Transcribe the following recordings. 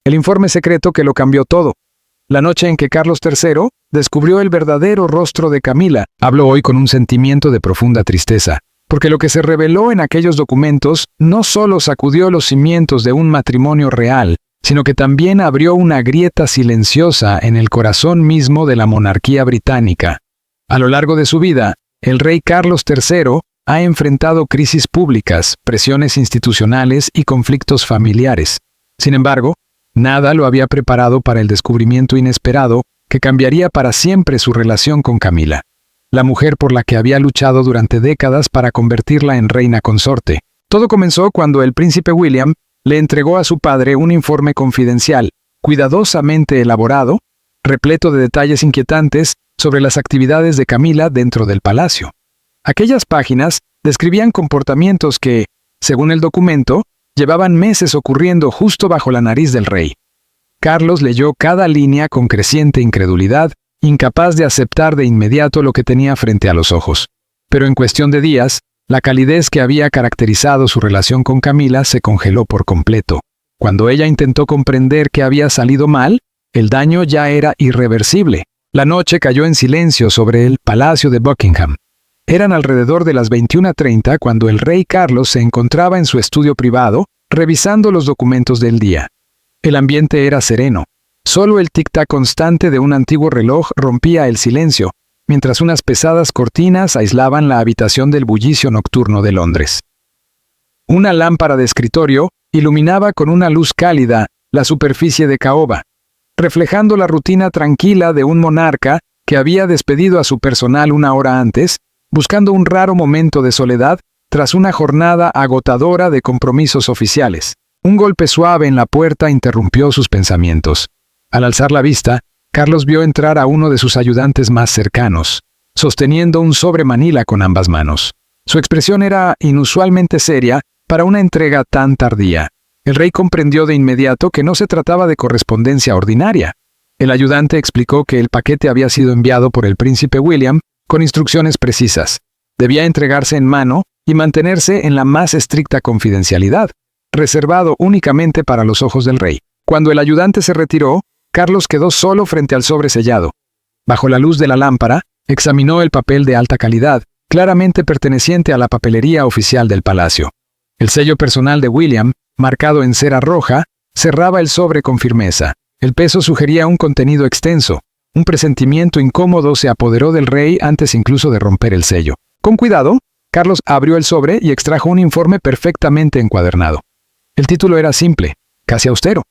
El informe secreto que lo cambió todo. La noche en que Carlos III descubrió el verdadero rostro de Camila, hablo hoy con un sentimiento de profunda tristeza, porque lo que se reveló en aquellos documentos no solo sacudió los cimientos de un matrimonio real, sino que también abrió una grieta silenciosa en el corazón mismo de la monarquía británica. A lo largo de su vida, el rey Carlos III ha enfrentado crisis públicas, presiones institucionales y conflictos familiares. Sin embargo, nada lo había preparado para el descubrimiento inesperado que cambiaría para siempre su relación con Camila, la mujer por la que había luchado durante décadas para convertirla en reina consorte. Todo comenzó cuando el príncipe William le entregó a su padre un informe confidencial, cuidadosamente elaborado, repleto de detalles inquietantes sobre las actividades de Camila dentro del palacio. Aquellas páginas describían comportamientos que, según el documento, llevaban meses ocurriendo justo bajo la nariz del rey. Carlos leyó cada línea con creciente incredulidad, incapaz de aceptar de inmediato lo que tenía frente a los ojos. Pero en cuestión de días, la calidez que había caracterizado su relación con Camila se congeló por completo. Cuando ella intentó comprender qué había salido mal, el daño ya era irreversible. La noche cayó en silencio sobre el Palacio de Buckingham. Eran alrededor de las 21:30 cuando el rey Carlos se encontraba en su estudio privado, revisando los documentos del día. El ambiente era sereno. Solo el tic-tac constante de un antiguo reloj rompía el silencio, mientras unas pesadas cortinas aislaban la habitación del bullicio nocturno de Londres. Una lámpara de escritorio iluminaba con una luz cálida la superficie de caoba, reflejando la rutina tranquila de un monarca que había despedido a su personal una hora antes, buscando un raro momento de soledad tras una jornada agotadora de compromisos oficiales. Un golpe suave en la puerta interrumpió sus pensamientos. Al alzar la vista, Carlos vio entrar a uno de sus ayudantes más cercanos, sosteniendo un sobre manila con ambas manos. Su expresión era inusualmente seria para una entrega tan tardía. El rey comprendió de inmediato que no se trataba de correspondencia ordinaria. El ayudante explicó que el paquete había sido enviado por el príncipe William con instrucciones precisas. Debía entregarse en mano y mantenerse en la más estricta confidencialidad, reservado únicamente para los ojos del rey. Cuando el ayudante se retiró, Carlos quedó solo frente al sobre sellado. Bajo la luz de la lámpara, examinó el papel de alta calidad, claramente perteneciente a la papelería oficial del palacio. El sello personal de William, marcado en cera roja, cerraba el sobre con firmeza. El peso sugería un contenido extenso. Un presentimiento incómodo se apoderó del rey antes incluso de romper el sello. Con cuidado, Carlos abrió el sobre y extrajo un informe perfectamente encuadernado. El título era simple, casi austero.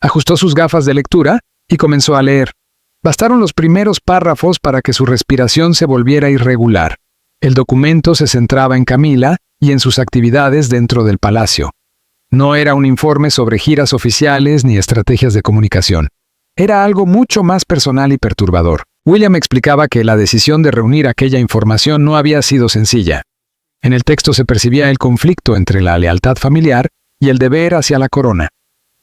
Ajustó sus gafas de lectura y comenzó a leer. Bastaron los primeros párrafos para que su respiración se volviera irregular. El documento se centraba en Camila y en sus actividades dentro del palacio. No era un informe sobre giras oficiales ni estrategias de comunicación. Era algo mucho más personal y perturbador. William explicaba que la decisión de reunir aquella información no había sido sencilla. En el texto se percibía el conflicto entre la lealtad familiar y el deber hacia la corona.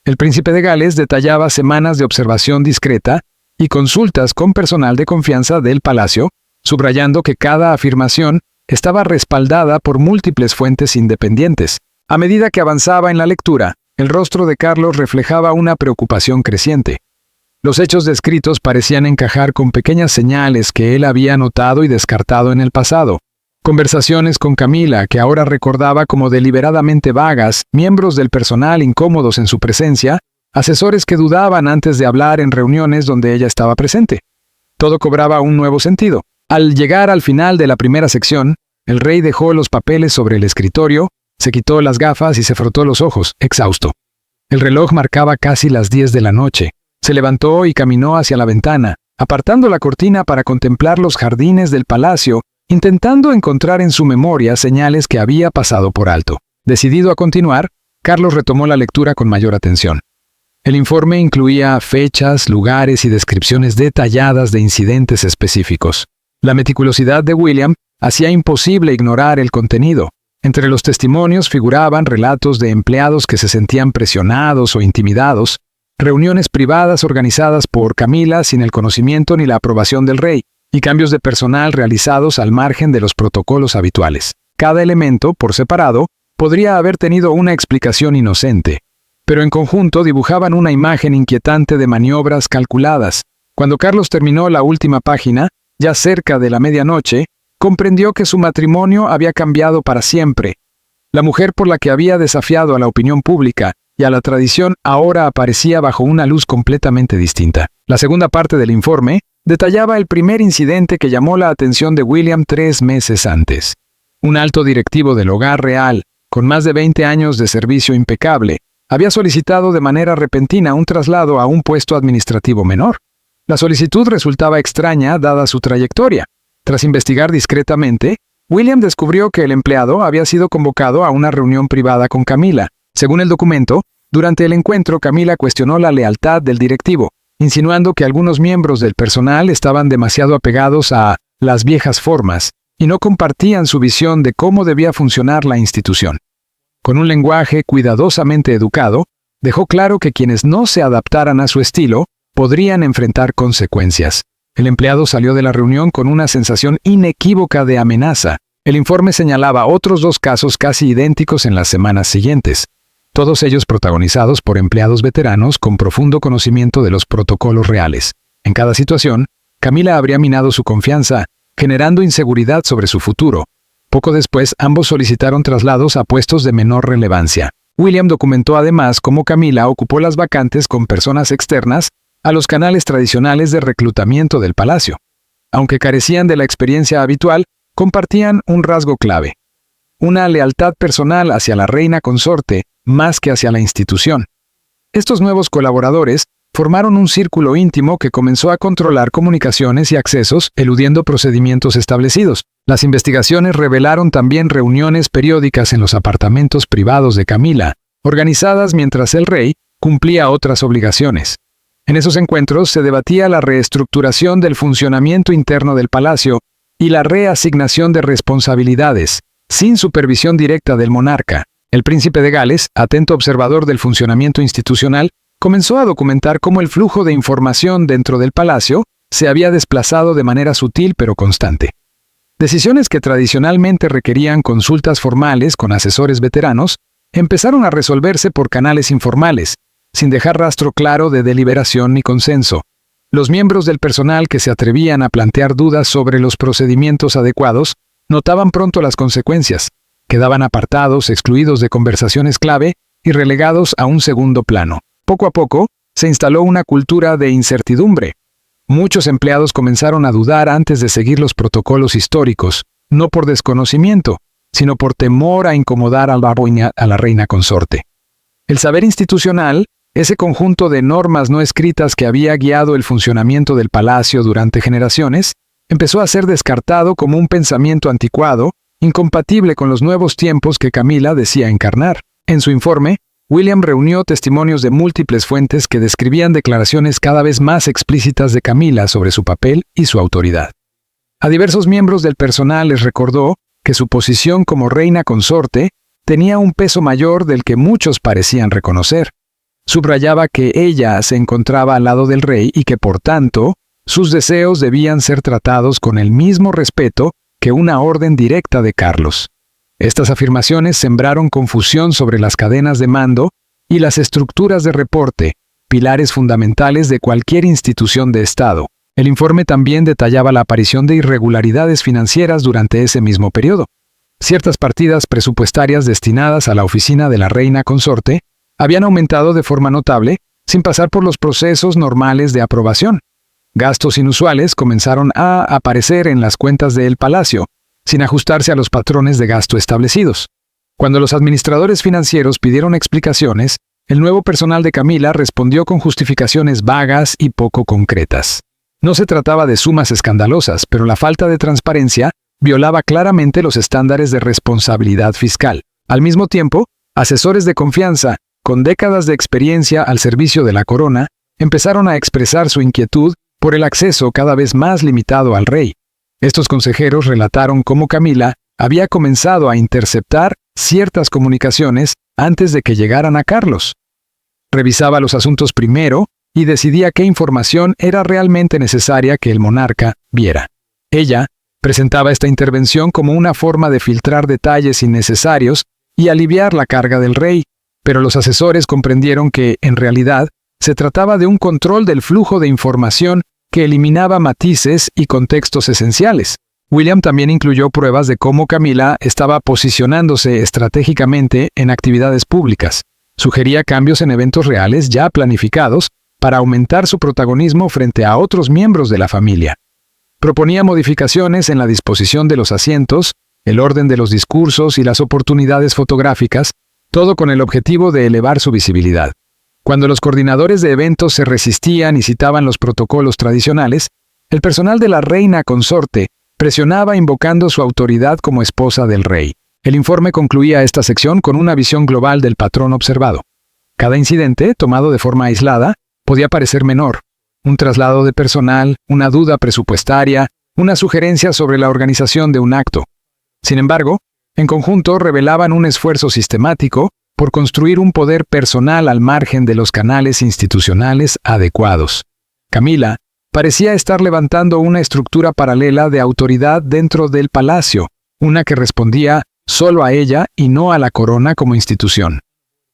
El príncipe de Gales detallaba semanas de observación discreta y consultas con personal de confianza del palacio, subrayando que cada afirmación estaba respaldada por múltiples fuentes independientes. A medida que avanzaba en la lectura, el rostro de Carlos reflejaba una preocupación creciente. Los hechos descritos parecían encajar con pequeñas señales que él había notado y descartado en el pasado. Conversaciones con Camila, que ahora recordaba como deliberadamente vagas, miembros del personal incómodos en su presencia, asesores que dudaban antes de hablar en reuniones donde ella estaba presente. Todo cobraba un nuevo sentido. Al llegar al final de la primera sección, el rey dejó los papeles sobre el escritorio, se quitó las gafas y se frotó los ojos, exhausto. El reloj marcaba casi las 10 de la noche. Se levantó y caminó hacia la ventana, apartando la cortina para contemplar los jardines del palacio, intentando encontrar en su memoria señales que había pasado por alto. Decidido a continuar, Carlos retomó la lectura con mayor atención. El informe incluía fechas, lugares y descripciones detalladas de incidentes específicos. La meticulosidad de William hacía imposible ignorar el contenido. Entre los testimonios figuraban relatos de empleados que se sentían presionados o intimidados, reuniones privadas organizadas por Camila sin el conocimiento ni la aprobación del rey, y cambios de personal realizados al margen de los protocolos habituales. Cada elemento, por separado, podría haber tenido una explicación inocente, pero en conjunto dibujaban una imagen inquietante de maniobras calculadas. Cuando Carlos terminó la última página, ya cerca de la medianoche, comprendió que su matrimonio había cambiado para siempre. La mujer por la que había desafiado a la opinión pública y a la tradición ahora aparecía bajo una luz completamente distinta. La segunda parte del informe detallaba el primer incidente que llamó la atención de William 3 meses antes. Un alto directivo del Hogar Real, con más de 20 años de servicio impecable, había solicitado de manera repentina un traslado a un puesto administrativo menor. La solicitud resultaba extraña dada su trayectoria. Tras investigar discretamente, William descubrió que el empleado había sido convocado a una reunión privada con Camila. Según el documento, durante el encuentro Camila cuestionó la lealtad del directivo, insinuando que algunos miembros del personal estaban demasiado apegados a las viejas formas y no compartían su visión de cómo debía funcionar la institución. Con un lenguaje cuidadosamente educado, dejó claro que quienes no se adaptaran a su estilo podrían enfrentar consecuencias. El empleado salió de la reunión con una sensación inequívoca de amenaza. El informe señalaba otros 2 casos casi idénticos en las semanas siguientes, todos ellos protagonizados por empleados veteranos con profundo conocimiento de los protocolos reales. En cada situación, Camila habría minado su confianza, generando inseguridad sobre su futuro. Poco después, ambos solicitaron traslados a puestos de menor relevancia. William documentó además cómo Camila ocupó las vacantes con personas externas a los canales tradicionales de reclutamiento del palacio. Aunque carecían de la experiencia habitual, compartían un rasgo clave: una lealtad personal hacia la reina consorte más que hacia la institución. Estos nuevos colaboradores formaron un círculo íntimo que comenzó a controlar comunicaciones y accesos, eludiendo procedimientos establecidos. Las investigaciones revelaron también reuniones periódicas en los apartamentos privados de Camila, organizadas mientras el rey cumplía otras obligaciones. En esos encuentros se debatía la reestructuración del funcionamiento interno del palacio y la reasignación de responsabilidades, sin supervisión directa del monarca. El príncipe de Gales, atento observador del funcionamiento institucional, comenzó a documentar cómo el flujo de información dentro del palacio se había desplazado de manera sutil pero constante. Decisiones que tradicionalmente requerían consultas formales con asesores veteranos empezaron a resolverse por canales informales, sin dejar rastro claro de deliberación ni consenso. Los miembros del personal que se atrevían a plantear dudas sobre los procedimientos adecuados notaban pronto las consecuencias, quedaban apartados, excluidos de conversaciones clave y relegados a un segundo plano. Poco a poco, se instaló una cultura de incertidumbre. Muchos empleados comenzaron a dudar antes de seguir los protocolos históricos, no por desconocimiento, sino por temor a incomodar a la reina consorte. El saber institucional, ese conjunto de normas no escritas que había guiado el funcionamiento del palacio durante generaciones, empezó a ser descartado como un pensamiento anticuado, incompatible con los nuevos tiempos que Camila decía encarnar. En su informe, William reunió testimonios de múltiples fuentes que describían declaraciones cada vez más explícitas de Camila sobre su papel y su autoridad. A diversos miembros del personal les recordó que su posición como reina consorte tenía un peso mayor del que muchos parecían reconocer. Subrayaba que ella se encontraba al lado del rey y que, por tanto, sus deseos debían ser tratados con el mismo respeto que una orden directa de Carlos. Estas afirmaciones sembraron confusión sobre las cadenas de mando y las estructuras de reporte, pilares fundamentales de cualquier institución de Estado. El informe también detallaba la aparición de irregularidades financieras durante ese mismo periodo. Ciertas partidas presupuestarias destinadas a la oficina de la reina consorte habían aumentado de forma notable sin pasar por los procesos normales de aprobación. Gastos inusuales comenzaron a aparecer en las cuentas del palacio, sin ajustarse a los patrones de gasto establecidos. Cuando los administradores financieros pidieron explicaciones, el nuevo personal de Camila respondió con justificaciones vagas y poco concretas. No se trataba de sumas escandalosas, pero la falta de transparencia violaba claramente los estándares de responsabilidad fiscal. Al mismo tiempo, asesores de confianza, con décadas de experiencia al servicio de la corona, empezaron a expresar su inquietud por el acceso cada vez más limitado al rey. Estos consejeros relataron cómo Camila había comenzado a interceptar ciertas comunicaciones antes de que llegaran a Carlos. Revisaba los asuntos primero y decidía qué información era realmente necesaria que el monarca viera. Ella presentaba esta intervención como una forma de filtrar detalles innecesarios y aliviar la carga del rey, pero los asesores comprendieron que, en realidad, se trataba de un control del flujo de información que eliminaba matices y contextos esenciales. William también incluyó pruebas de cómo Camila estaba posicionándose estratégicamente en actividades públicas. Sugería cambios en eventos reales ya planificados para aumentar su protagonismo frente a otros miembros de la familia. Proponía modificaciones en la disposición de los asientos, el orden de los discursos y las oportunidades fotográficas, todo con el objetivo de elevar su visibilidad. Cuando los coordinadores de eventos se resistían y citaban los protocolos tradicionales, el personal de la reina consorte presionaba invocando su autoridad como esposa del rey. El informe concluía esta sección con una visión global del patrón observado. Cada incidente, tomado de forma aislada, podía parecer menor. Un traslado de personal, una duda presupuestaria, una sugerencia sobre la organización de un acto. Sin embargo, en conjunto revelaban un esfuerzo sistemático por construir un poder personal al margen de los canales institucionales adecuados. Camila parecía estar levantando una estructura paralela de autoridad dentro del palacio, una que respondía solo a ella y no a la corona como institución.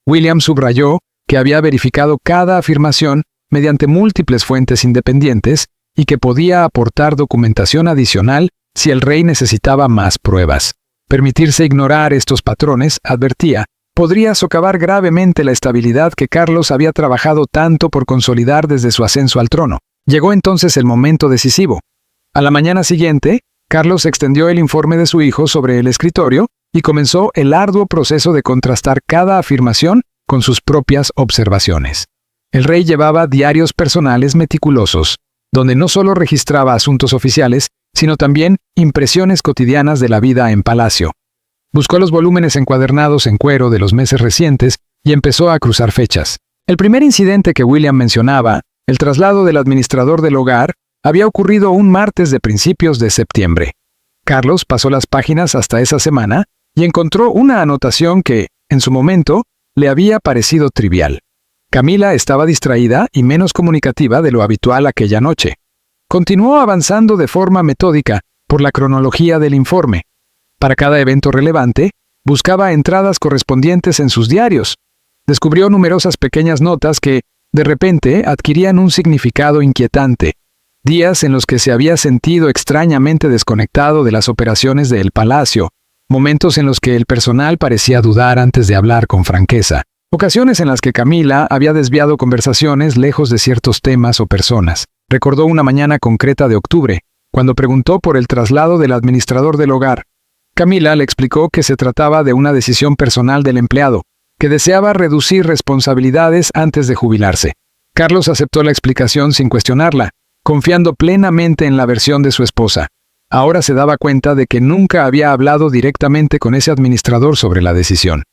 William subrayó que había verificado cada afirmación mediante múltiples fuentes independientes y que podía aportar documentación adicional si el rey necesitaba más pruebas. Permitirse ignorar estos patrones, advertía, podría socavar gravemente la estabilidad que Carlos había trabajado tanto por consolidar desde su ascenso al trono. Llegó entonces el momento decisivo. A la mañana siguiente, Carlos extendió el informe de su hijo sobre el escritorio y comenzó el arduo proceso de contrastar cada afirmación con sus propias observaciones. El rey llevaba diarios personales meticulosos, donde no solo registraba asuntos oficiales, sino también impresiones cotidianas de la vida en palacio. Buscó los volúmenes encuadernados en cuero de los meses recientes y empezó a cruzar fechas. El primer incidente que William mencionaba, el traslado del administrador del hogar, había ocurrido un martes de principios de septiembre. Carlos pasó las páginas hasta esa semana y encontró una anotación que, en su momento, le había parecido trivial. Camila estaba distraída y menos comunicativa de lo habitual aquella noche. Continuó avanzando de forma metódica por la cronología del informe. Para cada evento relevante, buscaba entradas correspondientes en sus diarios. Descubrió numerosas pequeñas notas que, de repente, adquirían un significado inquietante. Días en los que se había sentido extrañamente desconectado de las operaciones del palacio, momentos en los que el personal parecía dudar antes de hablar con franqueza, ocasiones en las que Camila había desviado conversaciones lejos de ciertos temas o personas. Recordó una mañana concreta de octubre, cuando preguntó por el traslado del administrador del hogar. Camila le explicó que se trataba de una decisión personal del empleado, que deseaba reducir responsabilidades antes de jubilarse. Carlos aceptó la explicación sin cuestionarla, confiando plenamente en la versión de su esposa. Ahora se daba cuenta de que nunca había hablado directamente con ese administrador sobre la decisión.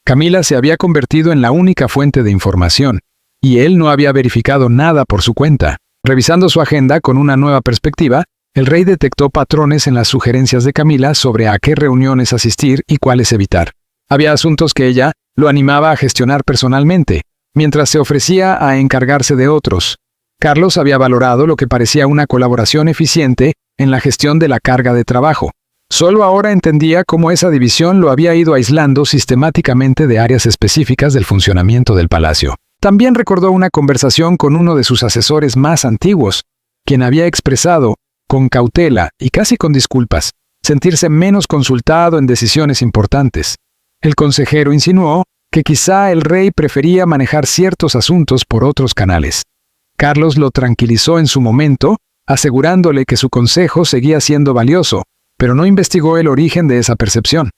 Camila se había convertido en la única fuente de información, y él no había verificado nada por su cuenta. Revisando su agenda con una nueva perspectiva, el rey detectó patrones en las sugerencias de Camila sobre a qué reuniones asistir y cuáles evitar. Había asuntos que ella lo animaba a gestionar personalmente, mientras se ofrecía a encargarse de otros. Carlos había valorado lo que parecía una colaboración eficiente en la gestión de la carga de trabajo. Solo ahora entendía cómo esa división lo había ido aislando sistemáticamente de áreas específicas del funcionamiento del palacio. También recordó una conversación con uno de sus asesores más antiguos, quien había expresado, con cautela y casi con disculpas, sentirse menos consultado en decisiones importantes. El consejero insinuó que quizá el rey prefería manejar ciertos asuntos por otros canales. Carlos lo tranquilizó en su momento, asegurándole que su consejo seguía siendo valioso, pero no investigó el origen de esa percepción.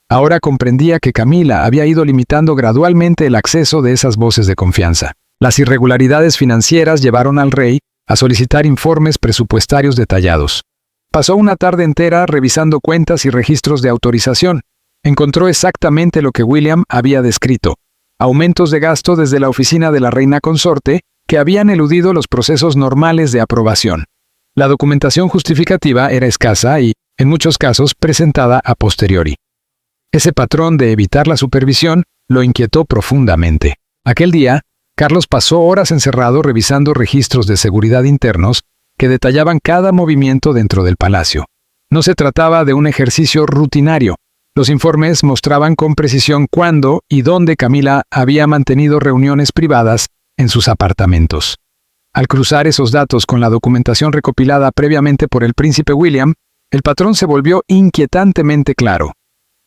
Ahora comprendía que Camila había ido limitando gradualmente el acceso de esas voces de confianza. Las irregularidades financieras llevaron al rey a solicitar informes presupuestarios detallados. Pasó una tarde entera revisando cuentas y registros de autorización. Encontró exactamente lo que William había descrito: aumentos de gasto desde la oficina de la reina consorte que habían eludido los procesos normales de aprobación. La documentación justificativa era escasa y, en muchos casos, presentada a posteriori. Ese patrón de evitar la supervisión lo inquietó profundamente. Aquel día, Carlos pasó horas encerrado revisando registros de seguridad internos que detallaban cada movimiento dentro del palacio. No se trataba de un ejercicio rutinario, Los informes mostraban con precisión cuándo y dónde Camila había mantenido reuniones privadas en sus apartamentos. Al cruzar esos datos con la documentación recopilada previamente por el príncipe William, el patrón se volvió inquietantemente claro.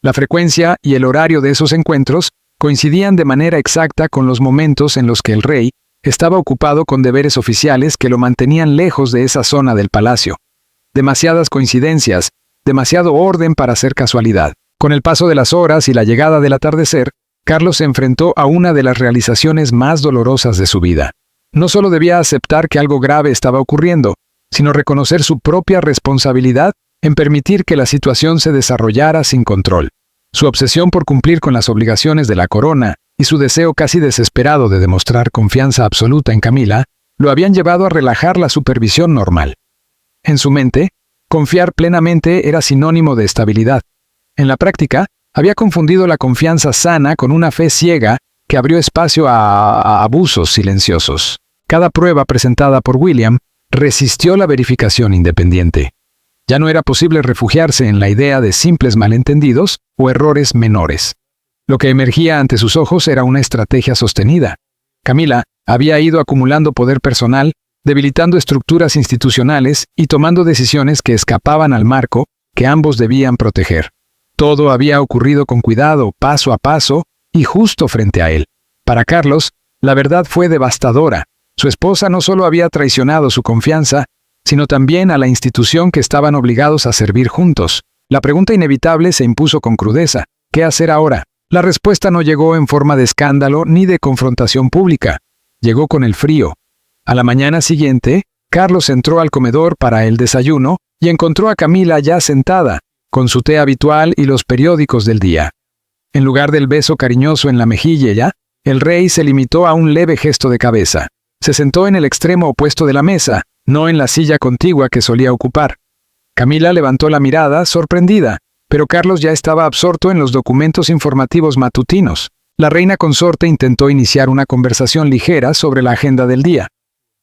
La frecuencia y el horario de esos encuentros coincidían de manera exacta con los momentos en los que el rey estaba ocupado con deberes oficiales que lo mantenían lejos de esa zona del palacio. Demasiadas coincidencias, demasiado orden para ser casualidad. Con el paso de las horas y la llegada del atardecer, Carlos se enfrentó a una de las realizaciones más dolorosas de su vida. No solo debía aceptar que algo grave estaba ocurriendo, sino reconocer su propia responsabilidad en permitir que la situación se desarrollara sin control. Su obsesión por cumplir con las obligaciones de la corona y su deseo casi desesperado de demostrar confianza absoluta en Camila lo habían llevado a relajar la supervisión normal. En su mente, confiar plenamente era sinónimo de estabilidad. En la práctica, había confundido la confianza sana con una fe ciega que abrió espacio a abusos silenciosos. Cada prueba presentada por William resistió la verificación independiente. Ya no era posible refugiarse en la idea de simples malentendidos o errores menores. Lo que emergía ante sus ojos era una estrategia sostenida. Camila había ido acumulando poder personal, debilitando estructuras institucionales y tomando decisiones que escapaban al marco que ambos debían proteger. Todo había ocurrido con cuidado, paso a paso, y justo frente a él. Para Carlos, la verdad fue devastadora. Su esposa no solo había traicionado su confianza, sino también a la institución que estaban obligados a servir juntos. La pregunta inevitable se impuso con crudeza. ¿Qué hacer ahora? La respuesta no llegó en forma de escándalo ni de confrontación pública. Llegó con el frío. A la mañana siguiente, Carlos entró al comedor para el desayuno y encontró a Camila ya sentada, con su té habitual y los periódicos del día. En lugar del beso cariñoso en la mejilla, el rey se limitó a un leve gesto de cabeza. Se sentó en el extremo opuesto de la mesa, no en la silla contigua que solía ocupar. Camila levantó la mirada, sorprendida, pero Carlos ya estaba absorto en los documentos informativos matutinos. La reina consorte intentó iniciar una conversación ligera sobre la agenda del día.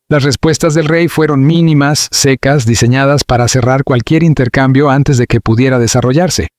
Las respuestas del rey fueron mínimas, secas, diseñadas para cerrar cualquier intercambio antes de que pudiera desarrollarse.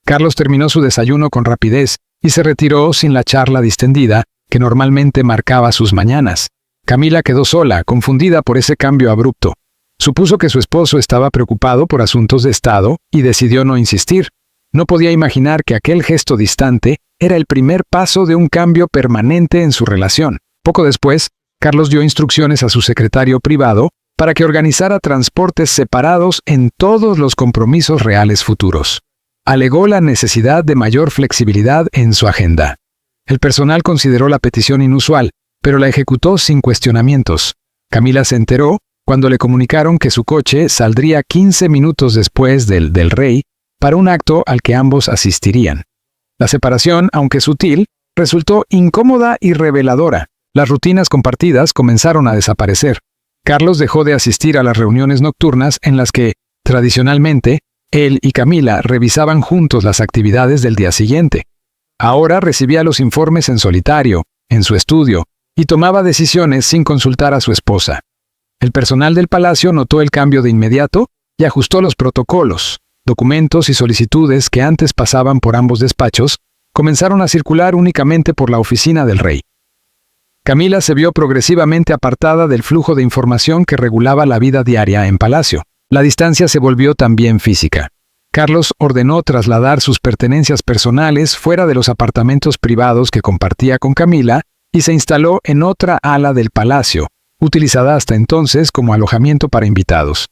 Carlos terminó su desayuno con rapidez y se retiró sin la charla distendida que normalmente marcaba sus mañanas. Camila quedó sola, confundida por ese cambio abrupto. Supuso que su esposo estaba preocupado por asuntos de Estado y decidió no insistir. No podía imaginar que aquel gesto distante era el primer paso de un cambio permanente en su relación. Poco después, Carlos dio instrucciones a su secretario privado para que organizara transportes separados en todos los compromisos reales futuros. Alegó la necesidad de mayor flexibilidad en su agenda. El personal consideró la petición inusual, pero la ejecutó sin cuestionamientos. Camila se enteró cuando le comunicaron que su coche saldría 15 minutos después del rey para un acto al que ambos asistirían. La separación, aunque sutil, resultó incómoda y reveladora. Las rutinas compartidas comenzaron a desaparecer. Carlos dejó de asistir a las reuniones nocturnas en las que, tradicionalmente, él y Camila revisaban juntos las actividades del día siguiente. Ahora recibía los informes en solitario, en su estudio, y tomaba decisiones sin consultar a su esposa. El personal del palacio notó el cambio de inmediato y ajustó los protocolos. Documentos y solicitudes que antes pasaban por ambos despachos comenzaron a circular únicamente por la oficina del rey. Camila se vio progresivamente apartada del flujo de información que regulaba la vida diaria en palacio. La distancia se volvió también física. Carlos ordenó trasladar sus pertenencias personales fuera de los apartamentos privados que compartía con Camila y se instaló en otra ala del palacio, utilizada hasta entonces como alojamiento para invitados.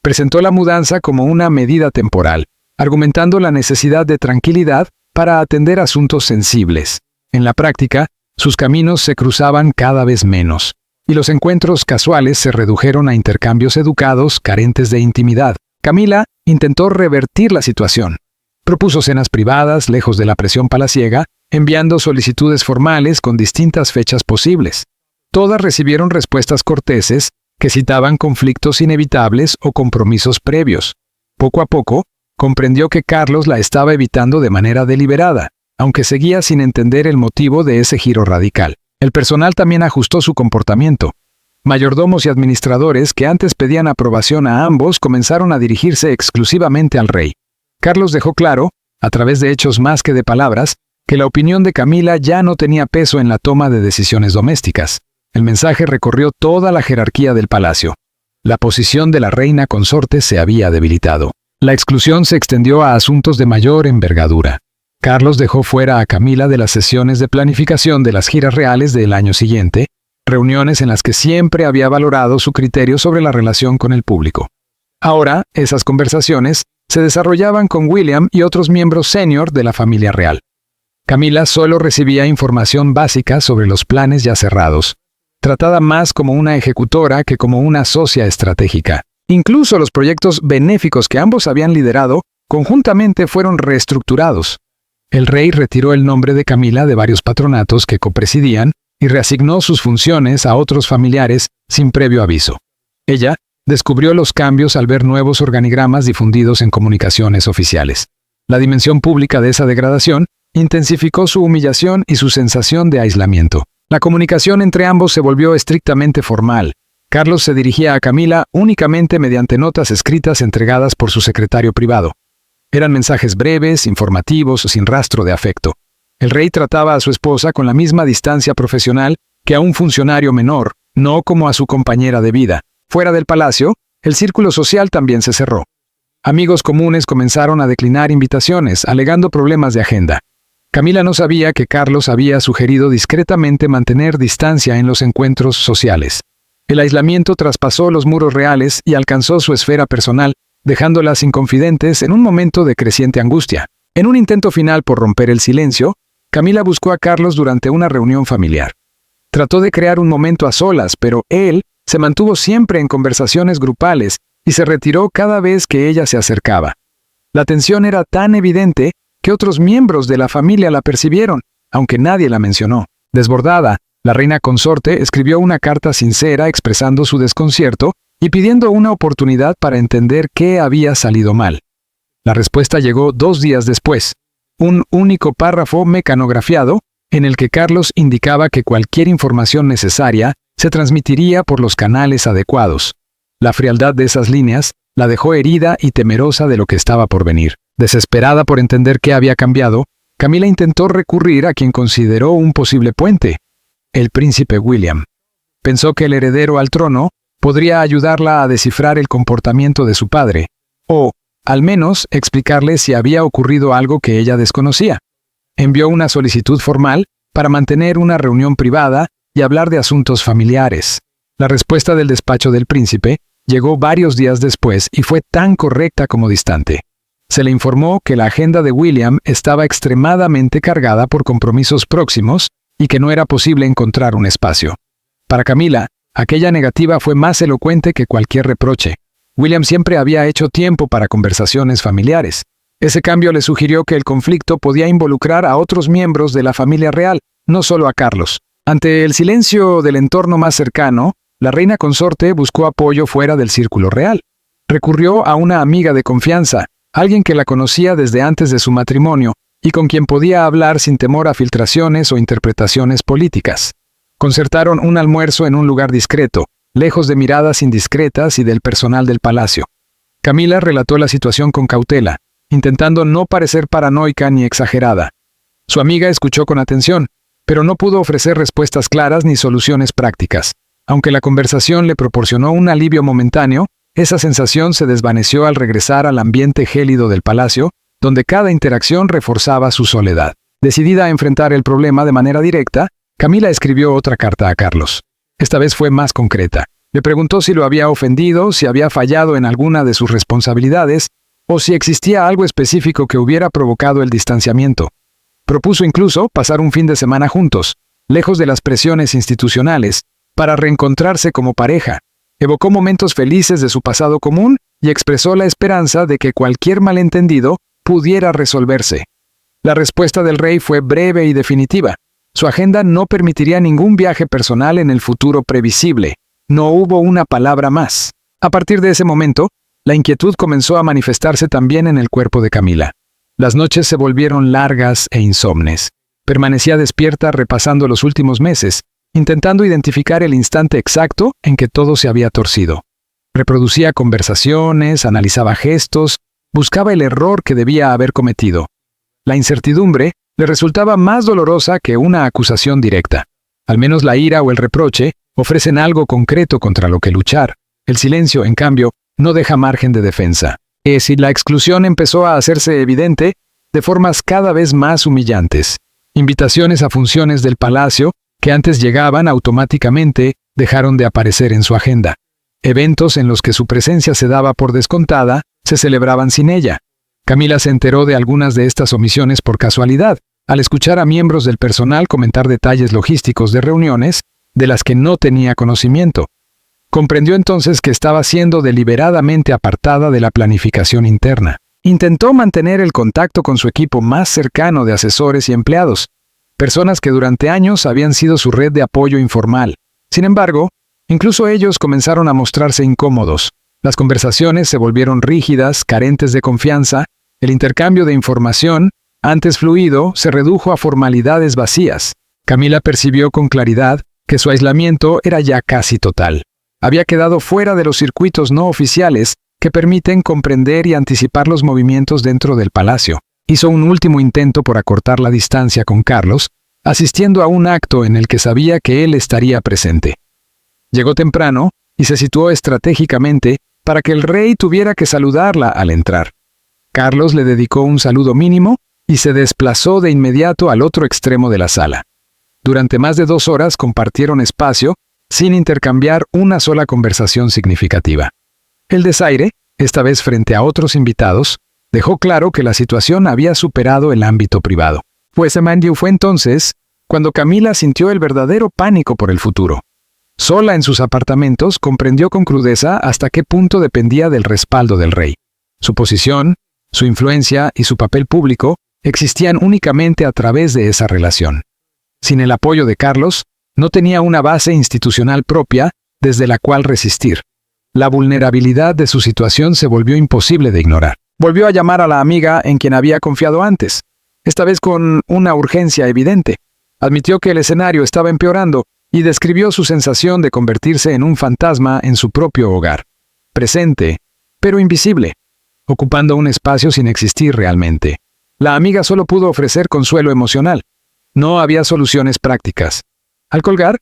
Presentó la mudanza como una medida temporal, argumentando la necesidad de tranquilidad para atender asuntos sensibles. En la práctica, sus caminos se cruzaban cada vez menos, y los encuentros casuales se redujeron a intercambios educados carentes de intimidad. Camila intentó revertir la situación. Propuso cenas privadas lejos de la presión palaciega, enviando solicitudes formales con distintas fechas posibles. Todas recibieron respuestas corteses que citaban conflictos inevitables o compromisos previos. Poco a poco, comprendió que Carlos la estaba evitando de manera deliberada, aunque seguía sin entender el motivo de ese giro radical. El personal también ajustó su comportamiento. Mayordomos y administradores que antes pedían aprobación a ambos comenzaron a dirigirse exclusivamente al rey. Carlos dejó claro a través de hechos más que de palabras, que la opinión de Camila ya no tenía peso en la toma de decisiones domésticas. El mensaje recorrió toda la jerarquía del palacio. La posición de la reina consorte se había debilitado. La exclusión se extendió a asuntos de mayor envergadura. Carlos dejó fuera a Camila de las sesiones de planificación de las giras reales del año siguiente, reuniones en las que siempre había valorado su criterio sobre la relación con el público. Ahora, esas conversaciones se desarrollaban con William y otros miembros senior de la familia real. Camila solo recibía información básica sobre los planes ya cerrados, tratada más como una ejecutora que como una socia estratégica. Incluso los proyectos benéficos que ambos habían liderado conjuntamente fueron reestructurados. El rey retiró el nombre de Camila de varios patronatos que copresidían y reasignó sus funciones a otros familiares sin previo aviso. Ella descubrió los cambios al ver nuevos organigramas difundidos en comunicaciones oficiales. La dimensión pública de esa degradación intensificó su humillación y su sensación de aislamiento. La comunicación entre ambos se volvió estrictamente formal. Carlos se dirigía a Camila únicamente mediante notas escritas entregadas por su secretario privado. Eran mensajes breves, informativos, sin rastro de afecto. El rey trataba a su esposa con la misma distancia profesional que a un funcionario menor, no como a su compañera de vida. Fuera del palacio, el círculo social también se cerró. Amigos comunes comenzaron a declinar invitaciones, alegando problemas de agenda. Camila no sabía que Carlos había sugerido discretamente mantener distancia en los encuentros sociales. El aislamiento traspasó los muros reales y alcanzó su esfera personal, dejándolas inconfidentes en un momento de creciente angustia. En un intento final por romper el silencio, Camila buscó a Carlos durante una reunión familiar. Trató de crear un momento a solas, pero él se mantuvo siempre en conversaciones grupales y se retiró cada vez que ella se acercaba. La tensión era tan evidente que otros miembros de la familia la percibieron, aunque nadie la mencionó. Desbordada, la reina consorte escribió una carta sincera expresando su desconcierto y pidiendo una oportunidad para entender qué había salido mal. La respuesta llegó 2 días después, un único párrafo mecanografiado en el que Carlos indicaba que cualquier información necesaria se transmitiría por los canales adecuados. La frialdad de esas líneas la dejó herida y temerosa de lo que estaba por venir. Desesperada por entender qué había cambiado, Camila intentó recurrir a quien consideró un posible puente, el príncipe William. Pensó que el heredero al trono podría ayudarla a descifrar el comportamiento de su padre, o, al menos, explicarle si había ocurrido algo que ella desconocía. Envió una solicitud formal para mantener una reunión privada y hablar de asuntos familiares. La respuesta del despacho del príncipe llegó varios días después y fue tan correcta como distante. Se le informó que la agenda de William estaba extremadamente cargada por compromisos próximos y que no era posible encontrar un espacio. Para Camila, aquella negativa fue más elocuente que cualquier reproche. William siempre había hecho tiempo para conversaciones familiares. Ese cambio le sugirió que el conflicto podía involucrar a otros miembros de la familia real, no solo a Carlos. Ante el silencio del entorno más cercano, la reina consorte buscó apoyo fuera del círculo real. Recurrió a una amiga de confianza, alguien que la conocía desde antes de su matrimonio y con quien podía hablar sin temor a filtraciones o interpretaciones políticas. Concertaron un almuerzo en un lugar discreto, lejos de miradas indiscretas y del personal del palacio. Camila relató la situación con cautela, intentando no parecer paranoica ni exagerada. Su amiga escuchó con atención, pero no pudo ofrecer respuestas claras ni soluciones prácticas. Aunque la conversación le proporcionó un alivio momentáneo, esa sensación se desvaneció al regresar al ambiente gélido del palacio, donde cada interacción reforzaba su soledad. Decidida a enfrentar el problema de manera directa, Camila escribió otra carta a Carlos. Esta vez fue más concreta. Le preguntó si lo había ofendido, si había fallado en alguna de sus responsabilidades, o si existía algo específico que hubiera provocado el distanciamiento. Propuso incluso pasar un fin de semana juntos, lejos de las presiones institucionales, para reencontrarse como pareja. Evocó momentos felices de su pasado común y expresó la esperanza de que cualquier malentendido pudiera resolverse. La respuesta del rey fue breve y definitiva. Su agenda no permitiría ningún viaje personal en el futuro previsible. No hubo una palabra más. A partir de ese momento, la inquietud comenzó a manifestarse también en el cuerpo de Camila. Las noches se volvieron largas e insomnes. Permanecía despierta repasando los últimos meses, intentando identificar el instante exacto en que todo se había torcido. Reproducía conversaciones, analizaba gestos, buscaba el error que debía haber cometido. La incertidumbre le resultaba más dolorosa que una acusación directa. Al menos la ira o el reproche ofrecen algo concreto contra lo que luchar. El silencio, en cambio, no deja margen de defensa. Y la exclusión empezó a hacerse evidente de formas cada vez más humillantes. Invitaciones a funciones del palacio, que antes llegaban automáticamente, dejaron de aparecer en su agenda. Eventos en los que su presencia se daba por descontada, se celebraban sin ella. Camila se enteró de algunas de estas omisiones por casualidad, al escuchar a miembros del personal comentar detalles logísticos de reuniones de las que no tenía conocimiento. Comprendió entonces que estaba siendo deliberadamente apartada de la planificación interna. Intentó mantener el contacto con su equipo más cercano de asesores y empleados, personas que durante años habían sido su red de apoyo informal. Sin embargo, incluso ellos comenzaron a mostrarse incómodos. Las conversaciones se volvieron rígidas, carentes de confianza, el intercambio de información, antes fluido, se redujo a formalidades vacías. Camila percibió con claridad que su aislamiento era ya casi total. Había quedado fuera de los circuitos no oficiales que permiten comprender y anticipar los movimientos dentro del palacio. Hizo un último intento por acortar la distancia con Carlos, asistiendo a un acto en el que sabía que él estaría presente. Llegó temprano y se situó estratégicamente para que el rey tuviera que saludarla al entrar. Carlos le dedicó un saludo mínimo y se desplazó de inmediato al otro extremo de la sala. Durante más de 2 horas compartieron espacio sin intercambiar una sola conversación significativa. El desaire, esta vez frente a otros invitados, dejó claro que la situación había superado el ámbito privado. Pues fue entonces cuando Camila sintió el verdadero pánico por el futuro. Sola en sus apartamentos, comprendió con crudeza hasta qué punto dependía del respaldo del rey. Su posición, su influencia y su papel público existían únicamente a través de esa relación. Sin el apoyo de Carlos, no tenía una base institucional propia desde la cual resistir. La vulnerabilidad de su situación se volvió imposible de ignorar. Volvió a llamar a la amiga en quien había confiado antes, esta vez con una urgencia evidente. Admitió que el escenario estaba empeorando y describió su sensación de convertirse en un fantasma en su propio hogar. Presente, pero invisible, ocupando un espacio sin existir realmente. La amiga solo pudo ofrecer consuelo emocional. No había soluciones prácticas. Al colgar,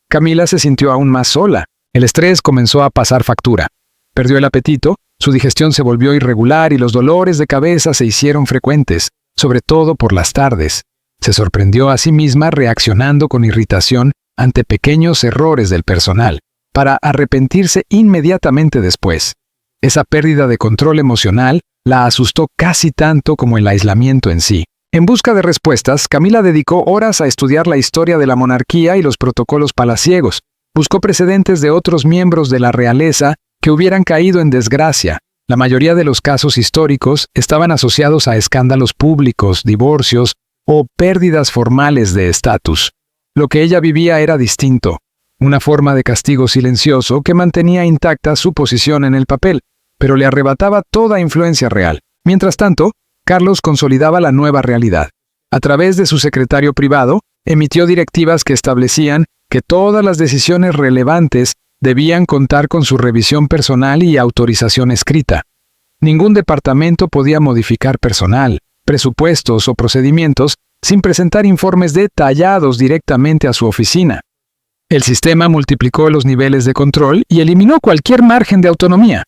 Camila se sintió aún más sola. El estrés comenzó a pasar factura. Perdió el apetito, su digestión se volvió irregular y los dolores de cabeza se hicieron frecuentes, sobre todo por las tardes. Se sorprendió a sí misma reaccionando con irritación ante pequeños errores del personal, para arrepentirse inmediatamente después. Esa pérdida de control emocional la asustó casi tanto como el aislamiento en sí. En busca de respuestas, Camila dedicó horas a estudiar la historia de la monarquía y los protocolos palaciegos. Buscó precedentes de otros miembros de la realeza que hubieran caído en desgracia. La mayoría de los casos históricos estaban asociados a escándalos públicos, divorcios o pérdidas formales de estatus. Lo que ella vivía era distinto, una forma de castigo silencioso que mantenía intacta su posición en el papel, pero le arrebataba toda influencia real. Mientras tanto, Carlos consolidaba la nueva realidad. A través de su secretario privado, emitió directivas que establecían que todas las decisiones relevantes debían contar con su revisión personal y autorización escrita. Ningún departamento podía modificar personal, presupuestos o procedimientos sin presentar informes detallados directamente a su oficina. El sistema multiplicó los niveles de control y eliminó cualquier margen de autonomía.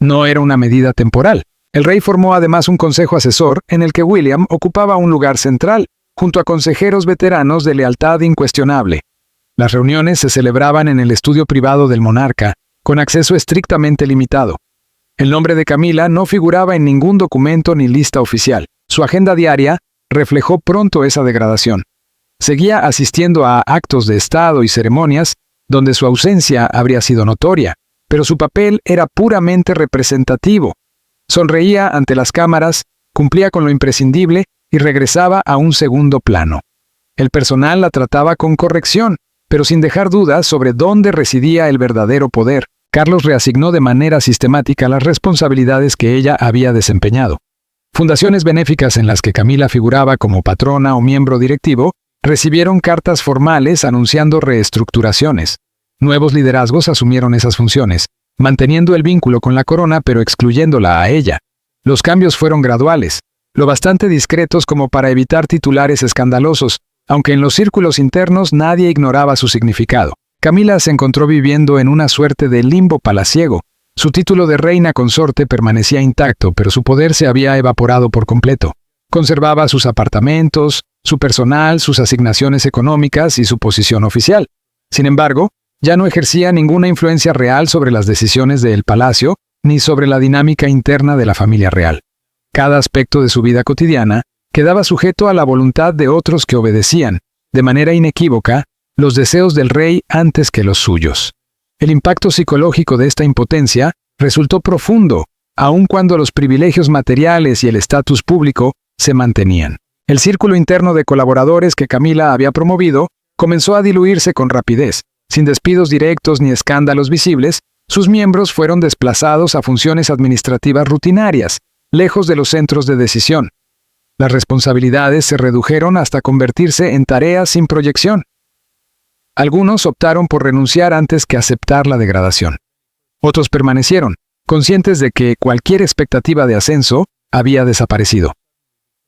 No era una medida temporal. El rey formó además un consejo asesor en el que William ocupaba un lugar central, junto a consejeros veteranos de lealtad incuestionable. Las reuniones se celebraban en el estudio privado del monarca, con acceso estrictamente limitado. El nombre de Camila no figuraba en ningún documento ni lista oficial. Su agenda diaria reflejó pronto esa degradación. Seguía asistiendo a actos de estado y ceremonias donde su ausencia habría sido notoria, pero su papel era puramente representativo. Sonreía ante las cámaras, cumplía con lo imprescindible y regresaba a un segundo plano. El personal la trataba con corrección, pero sin dejar dudas sobre dónde residía el verdadero poder. Carlos reasignó de manera sistemática las responsabilidades que ella había desempeñado. Fundaciones benéficas en las que Camila figuraba como patrona o miembro directivo recibieron cartas formales anunciando reestructuraciones. Nuevos liderazgos asumieron esas funciones, manteniendo el vínculo con la corona pero excluyéndola a ella. Los cambios fueron graduales. lo bastante discretos como para evitar titulares escandalosos, aunque en los círculos internos nadie ignoraba su significado. Camila se encontró viviendo en una suerte de limbo palaciego. Su título de reina consorte permanecía intacto, pero su poder se había evaporado por completo. Conservaba sus apartamentos, su personal, sus asignaciones económicas y su posición oficial. Sin embargo, ya no ejercía ninguna influencia real sobre las decisiones del palacio, ni sobre la dinámica interna de la familia real. Cada aspecto de su vida cotidiana quedaba sujeto a la voluntad de otros que obedecían, de manera inequívoca, los deseos del rey antes que los suyos. El impacto psicológico de esta impotencia resultó profundo, aun cuando los privilegios materiales y el estatus público se mantenían. El círculo interno de colaboradores que Camila había promovido comenzó a diluirse con rapidez. Sin despidos directos ni escándalos visibles, sus miembros fueron desplazados a funciones administrativas rutinarias, lejos de los centros de decisión. Las responsabilidades se redujeron hasta convertirse en tareas sin proyección. Algunos optaron por renunciar antes que aceptar la degradación. Otros permanecieron, conscientes de que cualquier expectativa de ascenso había desaparecido.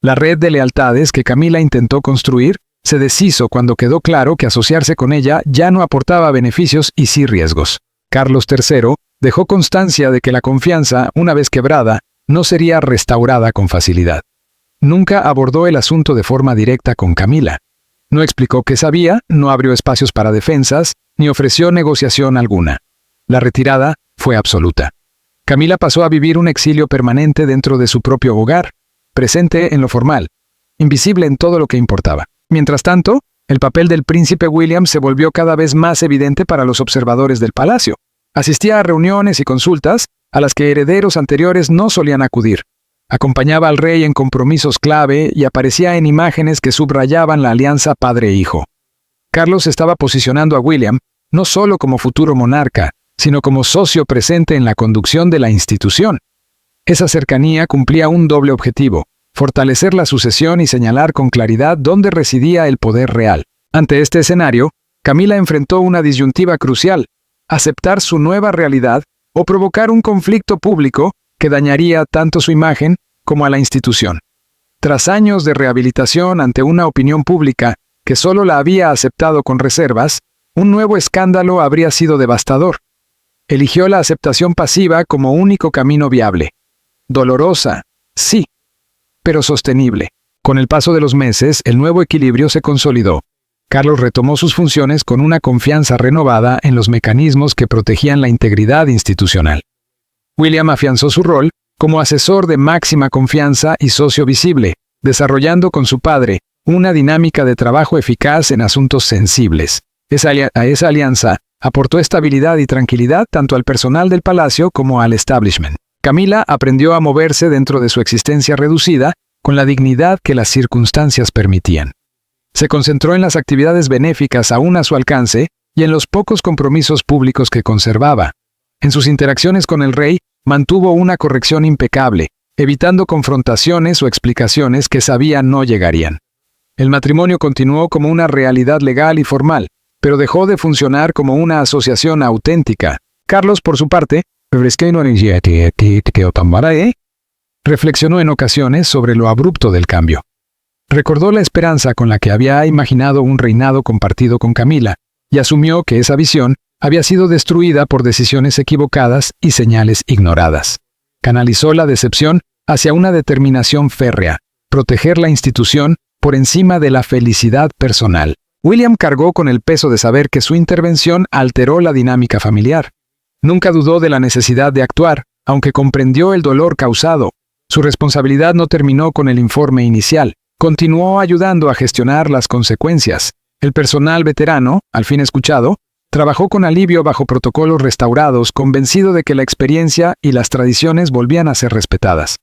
La red de lealtades que Camila intentó construir se deshizo cuando quedó claro que asociarse con ella ya no aportaba beneficios y sí riesgos. Carlos III dejó constancia de que la confianza, una vez quebrada, no sería restaurada con facilidad. Nunca abordó el asunto de forma directa con Camila. No explicó qué sabía, no abrió espacios para defensas, ni ofreció negociación alguna. La retirada fue absoluta. Camila pasó a vivir un exilio permanente dentro de su propio hogar, presente en lo formal, invisible en todo lo que importaba. Mientras tanto, el papel del príncipe William se volvió cada vez más evidente para los observadores del palacio. Asistía a reuniones y consultas a las que herederos anteriores no solían acudir. Acompañaba al rey en compromisos clave y aparecía en imágenes que subrayaban la alianza padre-hijo. Carlos estaba posicionando a William no solo como futuro monarca, sino como socio presente en la conducción de la institución. Esa cercanía cumplía un doble objetivo: fortalecer la sucesión y señalar con claridad dónde residía el poder real. Ante este escenario, Camila enfrentó una disyuntiva crucial: aceptar su nueva realidad o provocar un conflicto público que dañaría tanto su imagen como a la institución. Tras años de rehabilitación ante una opinión pública que solo la había aceptado con reservas, un nuevo escándalo habría sido devastador. Eligió la aceptación pasiva como único camino viable. Dolorosa, sí, pero sostenible. Con el paso de los meses, el nuevo equilibrio se consolidó. Carlos retomó sus funciones con una confianza renovada en los mecanismos que protegían la integridad institucional. William afianzó su rol como asesor de máxima confianza y socio visible, desarrollando con su padre una dinámica de trabajo eficaz en asuntos sensibles. Esa alianza aportó estabilidad y tranquilidad tanto al personal del palacio como al establishment. Camila aprendió a moverse dentro de su existencia reducida con la dignidad que las circunstancias permitían. Se concentró en las actividades benéficas aún a su alcance y en los pocos compromisos públicos que conservaba. En sus interacciones con el rey, mantuvo una corrección impecable, evitando confrontaciones o explicaciones que sabía no llegarían. El matrimonio continuó como una realidad legal y formal, pero dejó de funcionar como una asociación auténtica. Carlos, por su parte, reflexionó en ocasiones sobre lo abrupto del cambio. Recordó la esperanza con la que había imaginado un reinado compartido con Camila, y asumió que esa visión había sido destruida por decisiones equivocadas y señales ignoradas. Canalizó la decepción hacia una determinación férrea: proteger la institución por encima de la felicidad personal. William cargó con el peso de saber que su intervención alteró la dinámica familiar. Nunca dudó de la necesidad de actuar, aunque comprendió el dolor causado. Su responsabilidad no terminó con el informe inicial. Continuó ayudando a gestionar las consecuencias. El personal veterano, al fin escuchado, trabajó con alivio bajo protocolos restaurados, convencido de que la experiencia y las tradiciones volvían a ser respetadas.